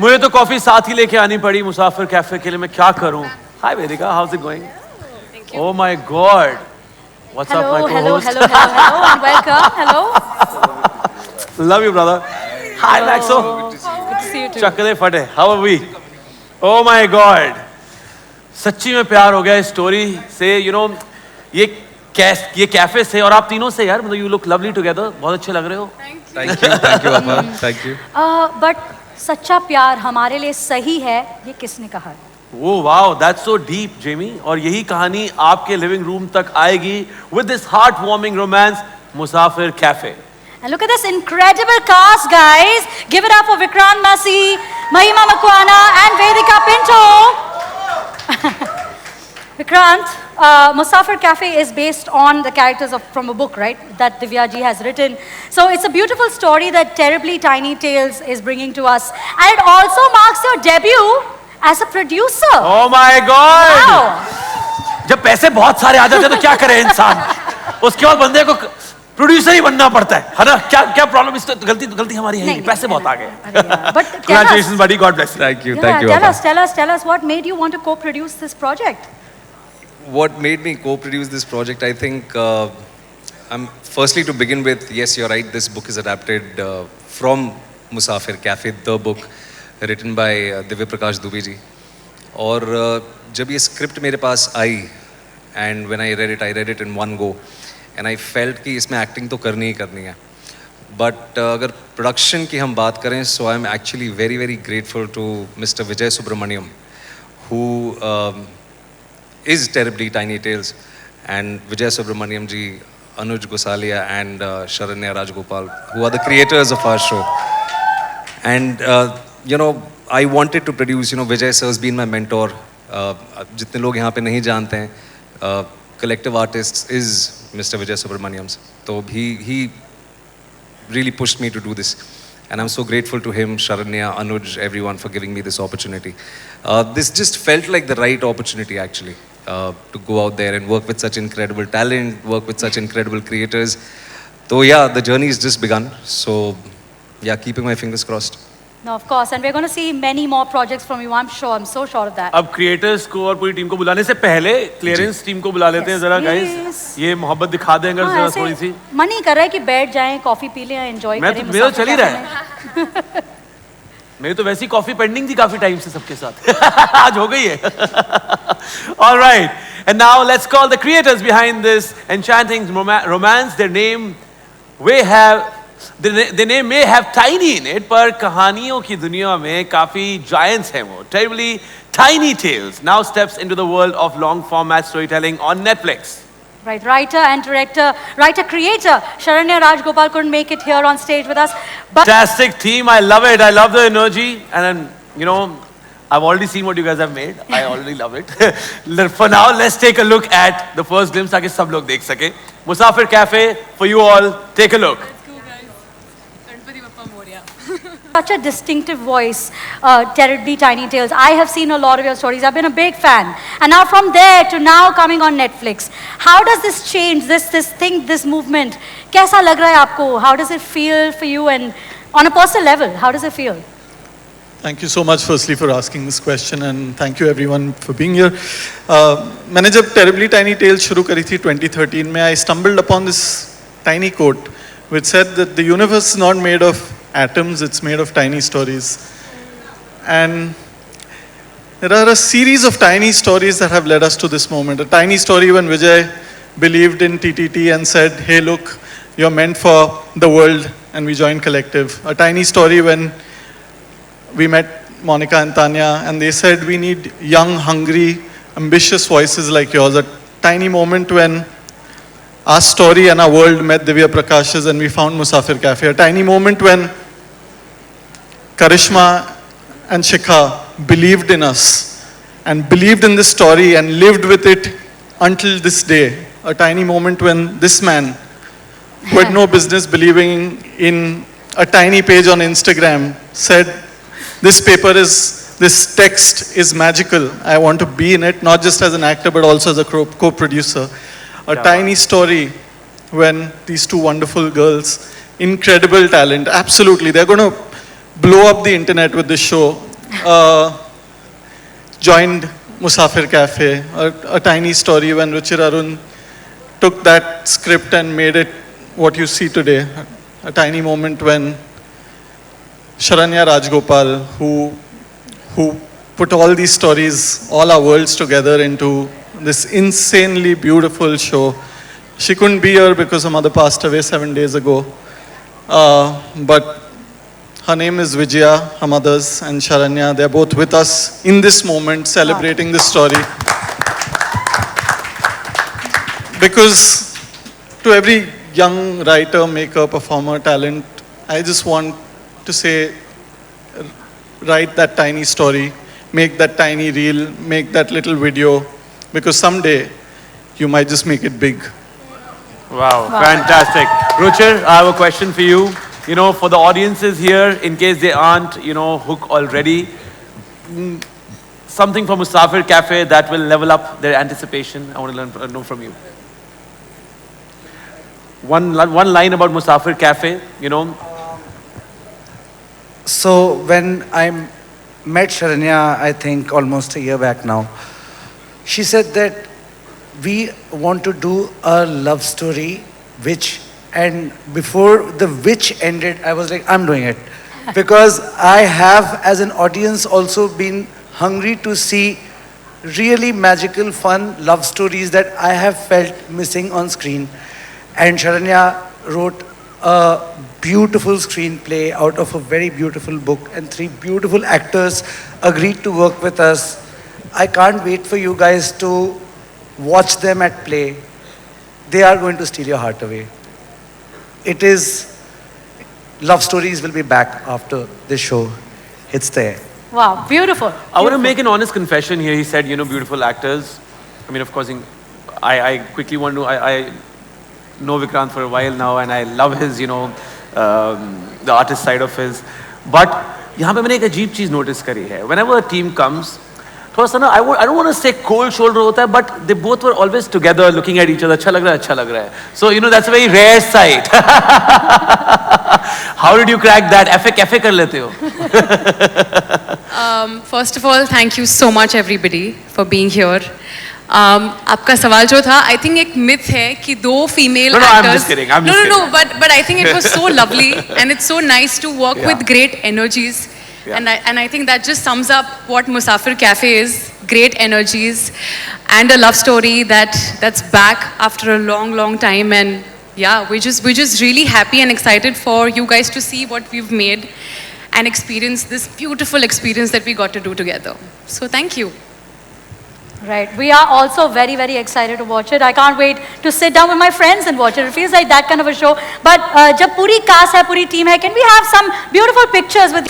मुझे तो कॉफी साथ ही लेके आनी पड़ी मुसाफिर कैफे के लिए, मैं क्या करूं? Hi Vedika, how's it going? Oh my God! What's up, my co-host? Hello, and welcome. Hello. Love you, brother. Hi, Maxo. Good to see you too. चकले फटे. How are we? Oh my God! सच्ची में प्यार हो गया इस story से. You know, ये कैफे से और आप तीनों से यार, मतलब you look lovely together. बहुत अच्छे लग रहे हो. Thank you, Appa. Thank you. But सच्चा प्यार हमारे लिए सही है, ये किसने कहा? Oh wow, that's so deep, Jamie. और यही कहानी आपके लिविंग रूम तक आएगी with this heartwarming romance, Musafir cafe. And look at this incredible cast, guys. Give it up for Vikrant Massey, Mahima Makwana, and Vedika Pinto. Vikrant, Musafir Cafe is based on the characters from a book, right? That Divya ji has written. So it's a beautiful story that Terribly Tiny Tales is bringing to us. And it also marks your debut as a producer. Oh my God! Wow. जब पैसे बहुत सारे आ जाते हैं तो क्या करे इंसान? उसके बाद बंदे को प्रोड्यूसर ही बनना पड़ता है ना? क्या प्रॉब्लम? इस तो गलती हमारी है ही, पैसे बहुत आ गए. But Congratulations, buddy. God bless you. Thank you. Tell us what made you want to co-produce this project? What made me co-produce this project, I think, firstly to begin with, yes, you're right, this book is adapted from Musafir Cafe, the book, written by Divya Prakash Dubey ji. और जब ये script मेरे पास आई, and when I read it in one go, and I felt कि इसमें acting तो करनी ही करनी है. But अगर प्रोडक्शन की हम बात करें, so I'm actually very, very grateful to Mr. Vijay Subramaniam, who is Terribly Tiny Tales, and Vijay Subramaniam ji, Anuj Gosalia, and Sharanya Rajgopal, who are the creators of our show. And you know, I wanted to produce, you know, Vijay sir has been my mentor. जितने लोग यहाँ पे नहीं जानते हैं, collective artists is Mr. Vijay Subramaniam. So he really pushed me to do this. And I'm so grateful to him, Sharanya, Anuj, everyone for giving me this opportunity. This just felt like the right opportunity actually, to go out there and work with such incredible talent, work with such incredible creators. So yeah, the journey has just begun. So yeah, keeping my fingers crossed. No, of course, and we're going to see many more projects from you. I'm so sure of that. अब creators को और पूरी team को बुलाने से पहले clearance team को बुला लेते हैं जरा गाइस. ये मोहब्बत दिखा दें अगर जरा थोड़ी सी. मन ही कर रहा है कि बैठ जाएं, कॉफी पी लें, एंजॉय करें. मेरा चल ही रहा है. मेरी तो वैसी कॉफी पेंडिंग थी काफी टाइम से सबके साथ. आज हो गई है. All right, and now let's call the creators behind this enchanting romance. Their name their name may have tiny in it, पर कहानियों की दुनिया में काफी giants हैं वो. Terribly Tiny Tales now steps into the world of long format storytelling on Netflix. Right, writer-creator Sharanya Rajgopal couldn't make it here on stage with us. But Fantastic theme, I love it. I love the energy, and then, you know, I've already seen what you guys have made. I already love it. For now, let's take a look at the first glimpse ताकि सब लोग देख सके. Musafir Cafe for you all. Take a look. such a distinctive voice, Terribly Tiny Tales. I have seen a lot of your stories. I've been a big fan. And now from there to now coming on Netflix, how does this change, this movement? कैसा लग रहा है आपको? How does it feel for you? And on a personal level, how does it feel? Thank you so much, firstly, for asking this question, and thank you everyone for being here. मैंने जब Terribly Tiny Tales शुरू करी थी 2013 में, I stumbled upon this tiny quote which said that the universe is not made of atoms, it's made of tiny stories. And there are a series of tiny stories that have led us to this moment. A tiny story when Vijay believed in TTT and said, hey look, you're meant for the world, and we joined Collective. A tiny story when we met Monica and Tanya and they said we need young, hungry, ambitious voices like yours. A tiny moment when our story and our world met Divya Prakash's and we found Musafir Cafe. A tiny moment when Karishma and Shikha believed in us and believed in this story and lived with it until this day. A tiny moment when this man, who had no business believing in a tiny page on Instagram, said, this text is magical. I want to be in it, not just as an actor, but also as a co-producer. A tiny story when these two wonderful girls, incredible talent, absolutely, they're going to blow up the internet with this show. joined Musafir Cafe, a tiny story when Ruchir Arun took that script and made it what you see today. A tiny moment when Sharanya Rajgopal, who put all these stories, all our worlds together into this insanely beautiful show. She couldn't be here because her mother passed away 7 days ago. But her name is Vijaya, her mother's, and Sharanya. They're both with us in this moment, celebrating this story. Because to every young writer, maker, performer, talent, I just want to say, write that tiny story, make that tiny reel, make that little video, because someday you might just make it big. Wow, fantastic. Ruchir, I have a question for you. You know, for the audiences here, in case they aren't, you know, hooked already, something from Musafir Cafe that will level up their anticipation. I want to know from you. One line about Musafir Cafe, you know. So when I met Sharanya, I think almost a year back now, she said that we want to do a love story and before the which ended, I was like, I'm doing it. Because I have, as an audience, also been hungry to see really magical, fun love stories that I have felt missing on screen. And Sharanya wrote a beautiful screenplay out of a very beautiful book, and 3 beautiful actors agreed to work with us. I can't wait for you guys to watch them at play. They are going to steal your heart away. It is, love stories will be back after this show. It's there. Wow, beautiful. I want to make an honest confession here. He said, you know, beautiful actors. I mean, of course, I quickly want to, I know Vikrant for a while now, and I love his, you know, the artist side of his. But यहाँ पे मैंने एक अजीब चीज notice करी है. Whenever a team comes, थोड़ा सा ना, I don't want to say cold shoulder होता है, but they both were always together, looking at each other. अच्छा लग रहा है, अच्छा लग रहा है. So you know that's a very rare sight. How did you crack that? FA कर लेते हो? First of all, thank you so much everybody for being here. आपका सवाल जो था, I think एक myth है कि 2 female actors. I'm just kidding. No, but I think it was so lovely and it's so nice to work with great energies. Yeah. And I think that just sums up what Musafir Cafe is. Great energies and a love story that's back after a long time. And yeah, we're just really happy and excited for you guys to see what we've made and experience this beautiful experience that we got to do together. So thank you. Right. We are also very, very excited to watch it. I can't wait to sit down with my friends and watch it. It feels like that kind of a show. But जब पूरी cast है, पूरी team है, can we have some beautiful pictures with